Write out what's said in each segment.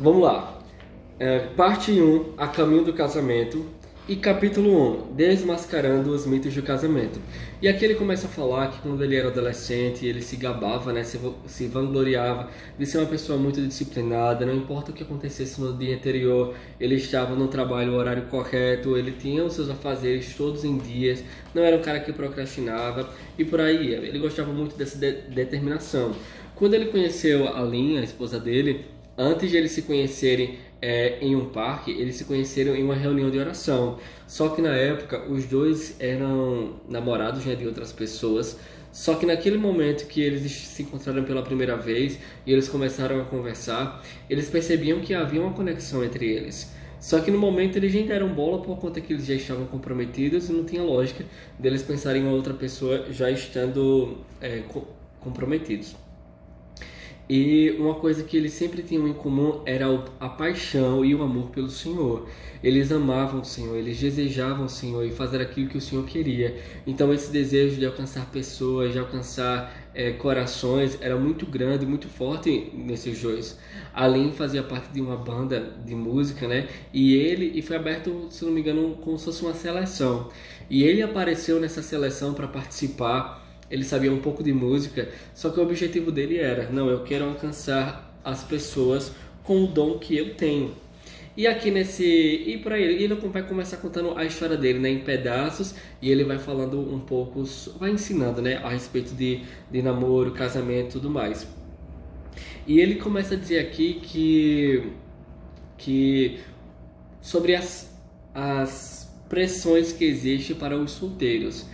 Vamos lá. Parte 1, A Caminho do Casamento. E capítulo 1, Desmascarando os mitos do casamento. E aqui ele começa a falar que quando ele era adolescente, ele se gabava, né, se vangloriava de ser uma pessoa muito disciplinada, não importa o que acontecesse no dia anterior, ele estava no trabalho, no horário correto, ele tinha os seus afazeres todos em dias, não era um cara que procrastinava, e por aí ia. Ele gostava muito dessa determinação. Quando ele conheceu a Lynn, a esposa dele, antes de eles se conhecerem em um parque, eles se conheceram em uma reunião de oração. Só que na época os dois eram namorados, né, de outras pessoas. Só que naquele momento que eles se encontraram pela primeira vez e eles começaram a conversar, eles percebiam que havia uma conexão entre eles. Só que no momento eles nem deram bola por conta que eles já estavam comprometidos e não tinha lógica deles pensarem em uma outra pessoa já estando comprometidos. E uma coisa que eles sempre tinham em comum era a paixão e o amor pelo Senhor. Eles amavam o Senhor, eles desejavam o Senhor e fazer aquilo que o Senhor queria. Então esse desejo de alcançar pessoas, de alcançar corações, era muito grande, muito forte nesses dois. Além fazia parte de uma banda de música, né? E foi aberto, se não me engano, como se fosse uma seleção. E ele apareceu nessa seleção para participar. Ele sabia um pouco de música, só que o objetivo dele era: não, eu quero alcançar as pessoas com o dom que eu tenho. E aqui e para ele vai começar contando a história dele, né, em pedaços, e ele vai falando um pouco, vai ensinando, né, a respeito de namoro, casamento e tudo mais. E ele começa a dizer aqui que sobre as pressões que existem para os solteiros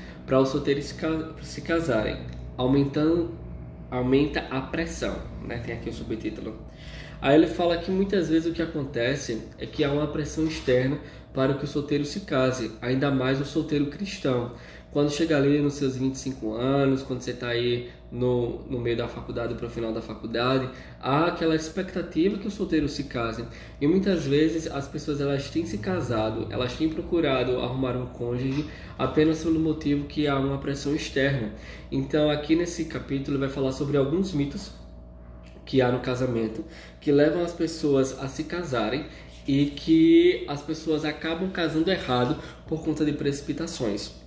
se casarem, aumenta a pressão, né? Tem aqui o subtítulo. Aí ele fala que muitas vezes o que acontece é que há uma pressão externa para que o solteiro se case, ainda mais o solteiro cristão. Quando chega ali nos seus 25 anos, quando você está aí no meio da faculdade, para o final da faculdade, há aquela expectativa que o solteiro se case. E muitas vezes as pessoas elas têm se casado, elas têm procurado arrumar um cônjuge apenas pelo motivo que há uma pressão externa. Então aqui nesse capítulo ele vai falar sobre alguns mitos que há no casamento, que levam as pessoas a se casarem e que as pessoas acabam casando errado por conta de precipitações.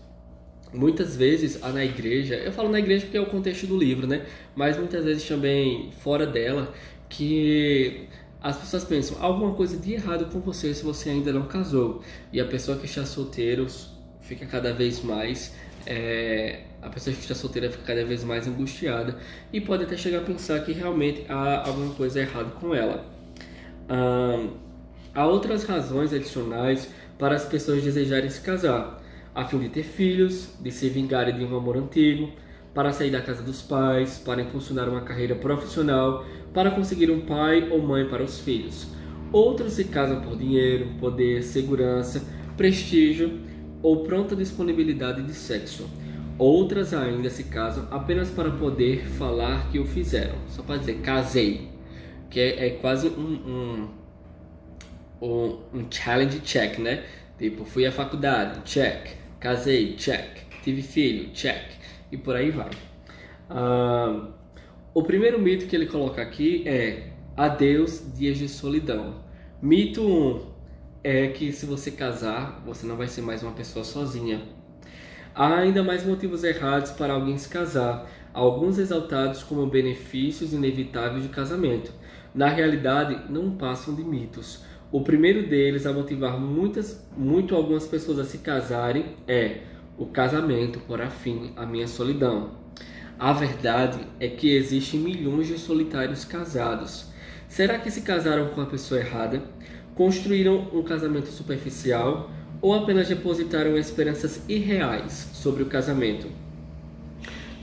Muitas vezes na igreja, eu falo na igreja porque é o contexto do livro, né? Mas muitas vezes também fora dela, que as pessoas pensam alguma coisa de errado com você se você ainda não casou. E a pessoa que está solteira fica cada vez mais a pessoa que está solteira fica cada vez mais angustiada e pode até chegar a pensar que realmente há alguma coisa errada com ela. Há outras razões adicionais para as pessoas desejarem se casar, a fim de ter filhos, de se vingarem de um amor antigo, para sair da casa dos pais, para impulsionar uma carreira profissional, para conseguir um pai ou mãe para os filhos. Outros se casam por dinheiro, poder, segurança, prestígio ou pronta disponibilidade de sexo. Outras ainda se casam apenas para poder falar que o fizeram, só para dizer casei, que é quase um challenge check, né? Tipo, fui à faculdade, check. Casei, check. Tive filho, check. E por aí vai. O primeiro mito que ele coloca aqui é: adeus, dias de solidão. Mito 1 é que se você casar, você não vai ser mais uma pessoa sozinha. Há ainda mais motivos errados para alguém se casar, alguns exaltados como benefícios inevitáveis de casamento. Na realidade, não passam de mitos. O primeiro deles a motivar muito algumas pessoas a se casarem é: o casamento porá fim à minha solidão. A verdade é que existem milhões de solitários casados. Será que se casaram com a pessoa errada? Construíram um casamento superficial? Ou apenas depositaram esperanças irreais sobre o casamento?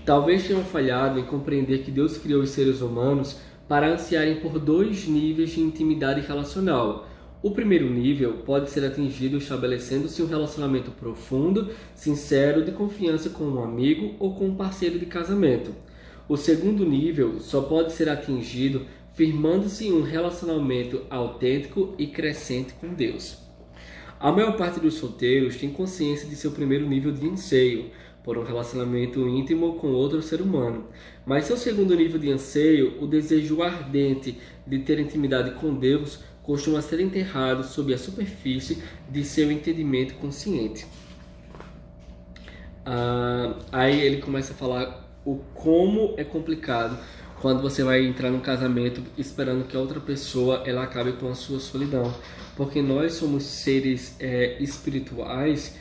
Talvez tenham falhado em compreender que Deus criou os seres humanos para ansiarem por dois níveis de intimidade relacional. O primeiro nível pode ser atingido estabelecendo-se um relacionamento profundo, sincero, de confiança com um amigo ou com um parceiro de casamento. O segundo nível só pode ser atingido firmando-se em um relacionamento autêntico e crescente com Deus. A maior parte dos solteiros tem consciência de seu primeiro nível de anseio, por um relacionamento íntimo com outro ser humano. Mas seu segundo nível de anseio, o desejo ardente de ter intimidade com Deus, costuma ser enterrado sob a superfície de seu entendimento consciente. Aí ele começa a falar o como é complicado quando você vai entrar num casamento esperando que a outra pessoa ela acabe com a sua solidão, porque nós somos seres espirituais,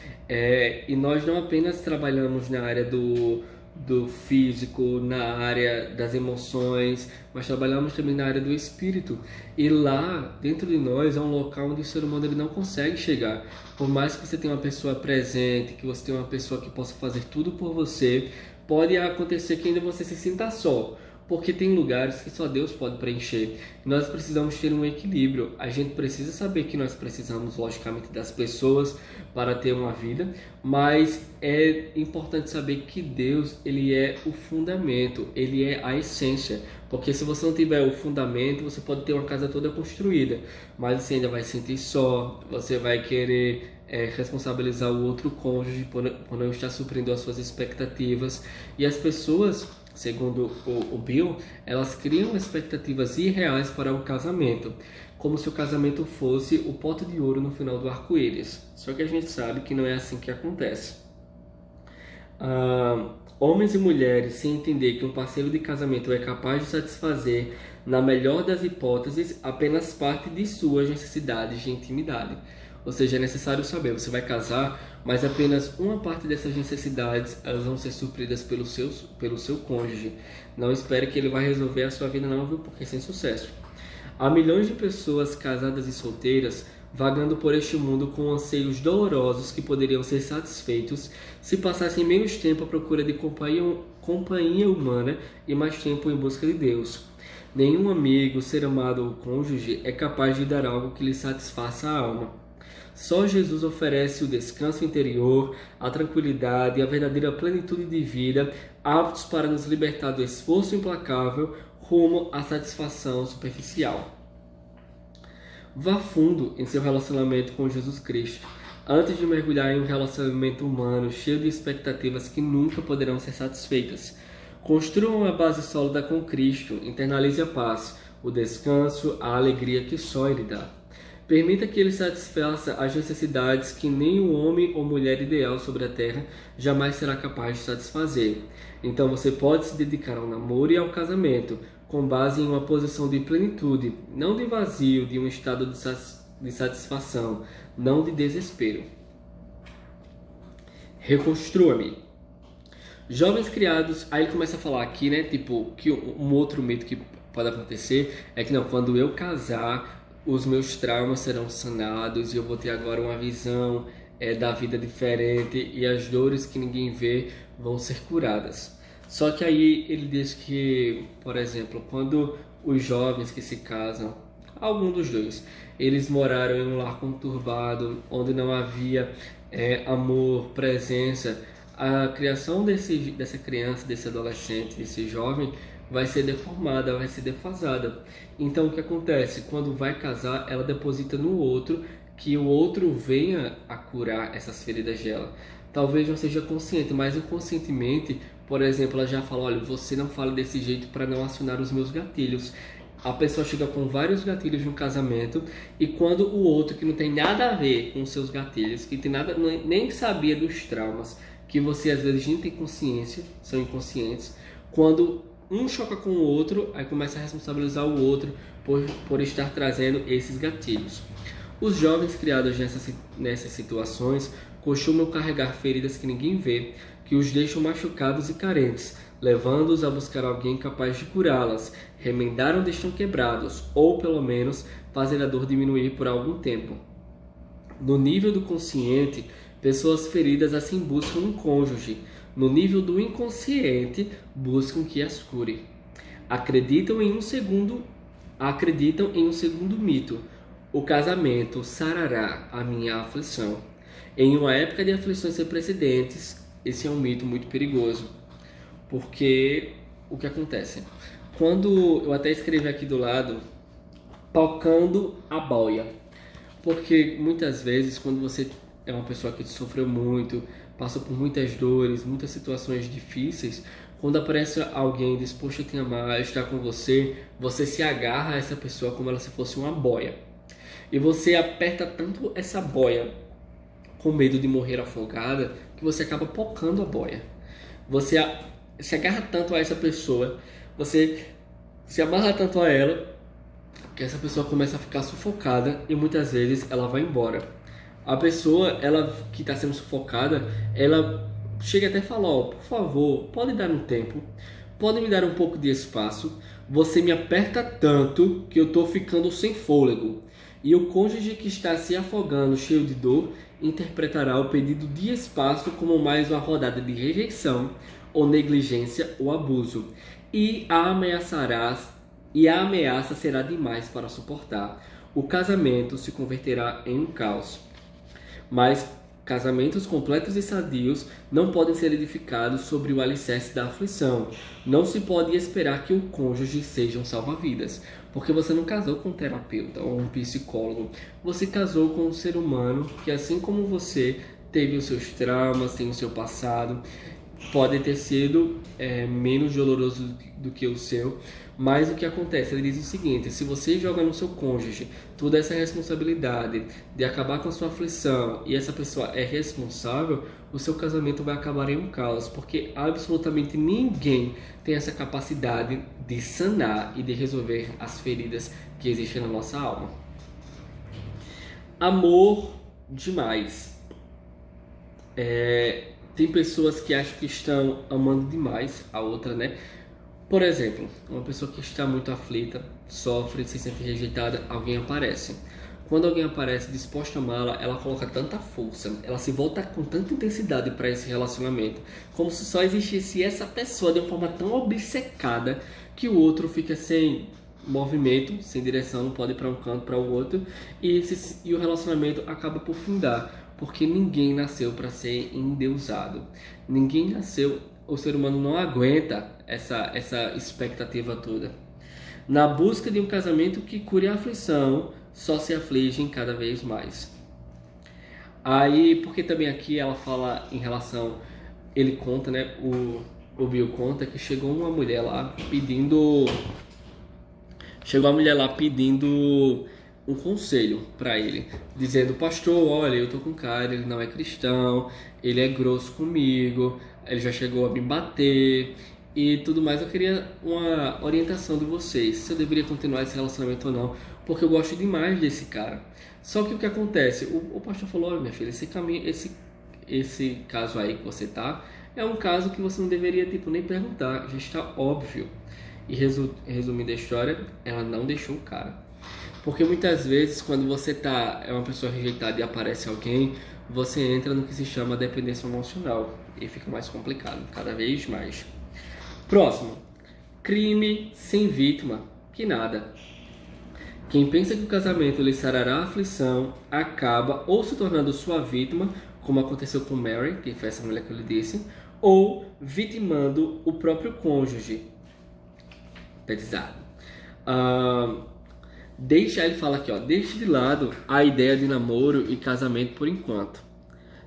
e nós não apenas trabalhamos na área do físico, na área das emoções, mas trabalhamos também na área do espírito. E lá, dentro de nós, é um local onde o ser humano ele não consegue chegar. Por mais que você tenha uma pessoa presente, que você tenha uma pessoa que possa fazer tudo por você, pode acontecer que ainda você se sinta só, porque tem lugares que só Deus pode preencher. Nós precisamos ter um equilíbrio. A gente precisa saber que nós precisamos, logicamente, das pessoas para ter uma vida, mas é importante saber que Deus, ele é o fundamento, ele é a essência. Porque se você não tiver o fundamento, você pode ter uma casa toda construída, mas você ainda vai se sentir só, você vai querer responsabilizar o outro cônjuge por não estar suprindo as suas expectativas. E as pessoas, segundo o Bill, elas criam expectativas irreais para o casamento, como se o casamento fosse o pote de ouro no final do arco-íris. Só que a gente sabe que não é assim que acontece. Homens e mulheres, sem entender que um parceiro de casamento é capaz de satisfazer, na melhor das hipóteses, apenas parte de suas necessidades de intimidade. Ou seja, é necessário saber, você vai casar, mas apenas uma parte dessas necessidades elas vão ser supridas pelo seu cônjuge. Não espere que ele vai resolver a sua vida não, viu? Porque sem sucesso. Há milhões de pessoas casadas e solteiras vagando por este mundo com anseios dolorosos que poderiam ser satisfeitos se passassem menos tempo à procura de companhia humana e mais tempo em busca de Deus. Nenhum amigo, ser amado ou cônjuge é capaz de dar algo que lhe satisfaça a alma. Só Jesus oferece o descanso interior, a tranquilidade e a verdadeira plenitude de vida, aptos para nos libertar do esforço implacável rumo à satisfação superficial. Vá fundo em seu relacionamento com Jesus Cristo, antes de mergulhar em um relacionamento humano cheio de expectativas que nunca poderão ser satisfeitas. Construa uma base sólida com Cristo, internalize a paz, o descanso, a alegria que só Ele dá. Permita que Ele satisfaça as necessidades que nem o homem ou mulher ideal sobre a terra jamais será capaz de satisfazer. Então você pode se dedicar ao namoro e ao casamento, com base em uma posição de plenitude, não de vazio, de um estado de satisfação, não de desespero. Reconstrua-me. Jovens criados, aí ele começa a falar aqui, né, tipo, que um outro mito que pode acontecer é que não, quando eu casar, os meus traumas serão sanados e eu vou ter agora uma visão da vida diferente e as dores que ninguém vê vão ser curadas. Só que aí ele diz que, por exemplo, quando os jovens que se casam, algum dos dois, eles moraram em um lar conturbado, onde não havia amor, presença, a criação dessa criança, desse adolescente, desse jovem, vai ser deformada, vai ser defasada. Então o que acontece? Quando vai casar, ela deposita no outro, que o outro venha a curar essas feridas dela. Talvez não seja consciente, mas inconscientemente, por exemplo, ela já fala, olha, você não fala desse jeito para não acionar os meus gatilhos. A pessoa chega com vários gatilhos no casamento e quando o outro, que não tem nada a ver com os seus gatilhos, que tem nada, nem sabia dos traumas, que você às vezes nem tem consciência, são inconscientes, quando um choca com o outro, aí começa a responsabilizar o outro por estar trazendo esses gatilhos. Os jovens criados nessas situações costumam carregar feridas que ninguém vê, que os deixam machucados e carentes, levando-os a buscar alguém capaz de curá-las, remendar onde estão quebrados, ou pelo menos fazer a dor diminuir por algum tempo. No nível do consciente, pessoas feridas assim buscam um cônjuge. No nível do inconsciente, buscam que as cure. Acreditam em um segundo mito. O casamento sarará a minha aflição. Em uma época de aflições sem precedentes, esse é um mito muito perigoso. Porque o que acontece? Quando eu até escrevi aqui do lado, tocando a boia. Porque muitas vezes quando você é uma pessoa que sofreu muito, passou por muitas dores, muitas situações difíceis, quando aparece alguém disposto a te amar, a estar com você, você se agarra a essa pessoa como ela se fosse uma boia. E você aperta tanto essa boia com medo de morrer afogada, que você acaba pocando a boia. Você se agarra tanto a essa pessoa, você se amarra tanto a ela, que essa pessoa começa a ficar sufocada e muitas vezes ela vai embora. A pessoa, ela que está sendo sufocada, ela chega até a falar, ó, por favor, pode dar um tempo, pode me dar um pouco de espaço, você me aperta tanto que eu estou ficando sem fôlego. E o cônjuge que está se afogando, cheio de dor, interpretará o pedido de espaço como mais uma rodada de rejeição, ou negligência, ou abuso, e a ameaça será demais para suportar. O casamento se converterá em um caos. Mas casamentos completos e sadios não podem ser edificados sobre o alicerce da aflição. Não se pode esperar que o cônjuge seja um salva-vidas, porque você não casou com um terapeuta ou um psicólogo. Você casou com um ser humano que, assim como você, teve os seus traumas, tem o seu passado, pode ter sido menos doloroso do que o seu, mas o que acontece? Ele diz o seguinte: se você joga no seu cônjuge toda essa responsabilidade de acabar com a sua aflição e essa pessoa é responsável, o seu casamento vai acabar em um caos, porque absolutamente ninguém tem essa capacidade de sanar e de resolver as feridas que existem na nossa alma. Amor demais. Tem pessoas que acham que estão amando demais a outra, né? Por exemplo, uma pessoa que está muito aflita, sofre, se sente rejeitada, alguém aparece. Quando alguém aparece disposto a amá-la, ela coloca tanta força, ela se volta com tanta intensidade para esse relacionamento, como se só existisse essa pessoa de uma forma tão obcecada que o outro fica sem movimento, sem direção, não pode ir para um canto, para o outro, e o relacionamento acaba por findar, porque ninguém nasceu para ser endeusado. Ninguém nasceu, o ser humano não aguenta essa expectativa toda. Na busca de um casamento que cure a aflição, só se afligem cada vez mais. Aí, porque também aqui ela fala em relação, ele conta, né, o Bill conta que chegou uma mulher lá pedindo um conselho para ele, dizendo: pastor, olha, eu tô com um cara, ele não é cristão, ele é grosso comigo, ele já chegou a me bater e tudo mais. Eu queria uma orientação de vocês, se eu deveria continuar esse relacionamento ou não, porque eu gosto demais desse cara. Só que o que acontece? O pastor falou: olha, minha filha, esse caso aí que você tá, é um caso que você não deveria nem perguntar, já está óbvio. E resumindo a história, ela não deixou o cara. Porque muitas vezes, quando você é uma pessoa rejeitada e aparece alguém, você entra no que se chama dependência emocional e fica mais complicado, cada vez mais. Próximo. Crime sem vítima, que nada. Quem pensa que o casamento lhe sarará a aflição, acaba ou se tornando sua vítima, como aconteceu com Mary, que foi essa mulher que eu lhe disse, ou vitimando o próprio cônjuge. Pesado. Ele fala aqui, deixe de lado a ideia de namoro e casamento por enquanto.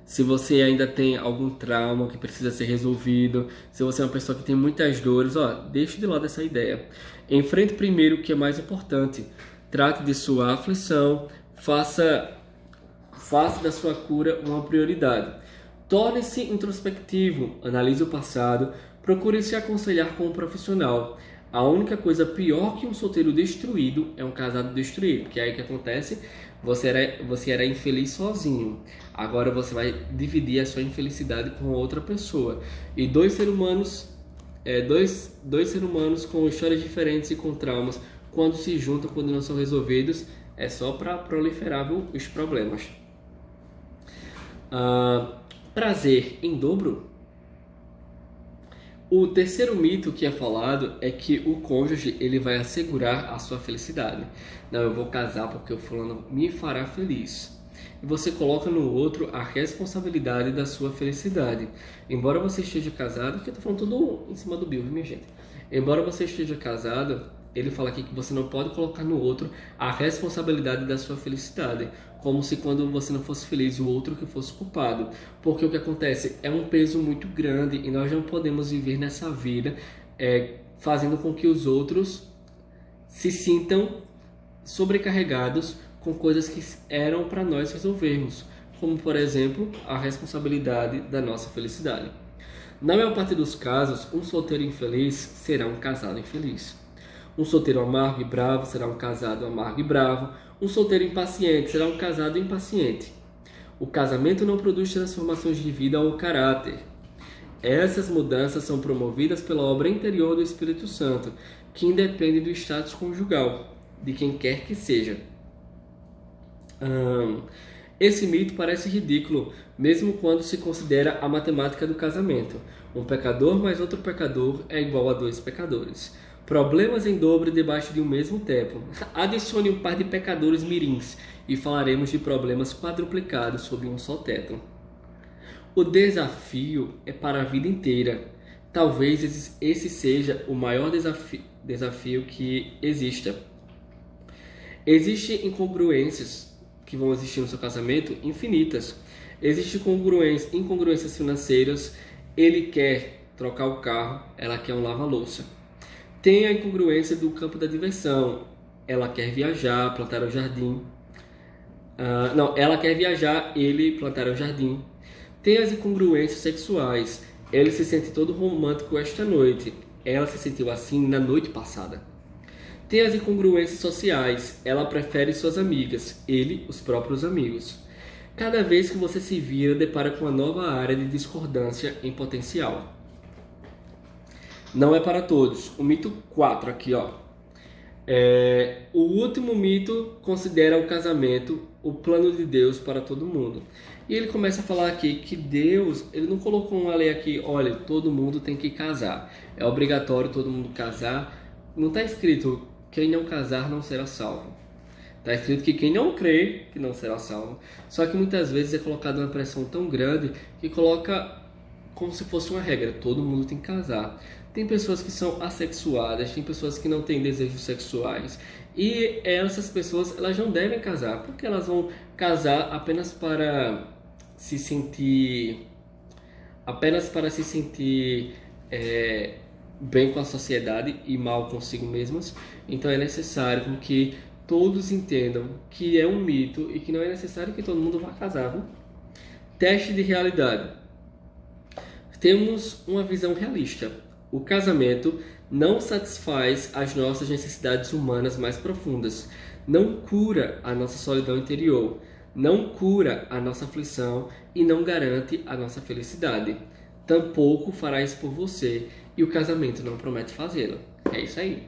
Se você ainda tem algum trauma que precisa ser resolvido, se você é uma pessoa que tem muitas dores, deixe de lado essa ideia. Enfrente primeiro o que é mais importante. Trate de sua aflição, faça da sua cura uma prioridade. Torne-se introspectivo, analise o passado, procure se aconselhar com um profissional. A única coisa pior que um solteiro destruído é um casado destruído. Que é aí que acontece, você era infeliz sozinho. Agora você vai dividir a sua infelicidade com outra pessoa. E dois seres humanos com histórias diferentes e com traumas, quando se juntam, quando não são resolvidos, é só para proliferar os problemas. Prazer em dobro. O terceiro mito que é falado é que o cônjuge ele vai assegurar a sua felicidade. Não, eu vou casar porque o fulano me fará feliz. E você coloca no outro a responsabilidade da sua felicidade. Embora você esteja casado, que eu tô falando tudo em cima do Bill, minha gente. Embora você esteja casado, ele fala aqui que você não pode colocar no outro a responsabilidade da sua felicidade, como se quando você não fosse feliz o outro que fosse culpado, porque o que acontece é um peso muito grande e nós não podemos viver nessa vida fazendo com que os outros se sintam sobrecarregados com coisas que eram para nós resolvermos, como por exemplo a responsabilidade da nossa felicidade. Na maior parte dos casos, um solteiro infeliz será um casado infeliz. Um solteiro amargo e bravo será um casado amargo e bravo. Um solteiro impaciente será um casado impaciente. O casamento não produz transformações de vida ou caráter. Essas mudanças são promovidas pela obra interior do Espírito Santo, que independe do status conjugal, de quem quer que seja. Esse mito parece ridículo, mesmo quando se considera a matemática do casamento. Um pecador mais outro pecador é igual a 2 pecadores. Problemas em dobro debaixo de um mesmo teto. Adicione um par de pecadores mirins e falaremos de problemas quadruplicados sob um só teto. O desafio é para a vida inteira. Talvez esse seja o maior desafio que exista. Existem incongruências que vão existir no seu casamento infinitas. Existem incongruências financeiras. Ele quer trocar o carro, ela quer um lava-louça. Tem a incongruência do campo da diversão. Ela quer viajar, plantar o jardim. Ela quer viajar, ele plantar o jardim. Tem as incongruências sexuais. Ele se sente todo romântico esta noite. Ela se sentiu assim na noite passada. Tem as incongruências sociais. Ela prefere suas amigas, ele os próprios amigos. Cada vez que você se vira, depara com uma nova área de discordância em potencial. Não é para todos. O mito 4 aqui, ó. O último mito considera o casamento o plano de Deus para todo mundo. E ele começa a falar aqui que Deus, ele não colocou uma lei aqui, olha, todo mundo tem que casar. É obrigatório todo mundo casar. Não está escrito, quem não casar não será salvo. Está escrito que quem não crê, que não será salvo. Só que muitas vezes é colocada uma pressão tão grande que coloca como se fosse uma regra, todo mundo tem que casar. Tem pessoas que são assexuadas, tem pessoas que não têm desejos sexuais. E essas pessoas, elas não devem casar, porque elas vão casar apenas para se sentir bem com a sociedade e mal consigo mesmas. Então é necessário que todos entendam que é um mito e que não é necessário que todo mundo vá casar, viu? Teste de realidade. Temos uma visão realista. O casamento não satisfaz as nossas necessidades humanas mais profundas, não cura a nossa solidão interior, não cura a nossa aflição e não garante a nossa felicidade. Tampouco fará isso por você e o casamento não promete fazê-lo. É isso aí.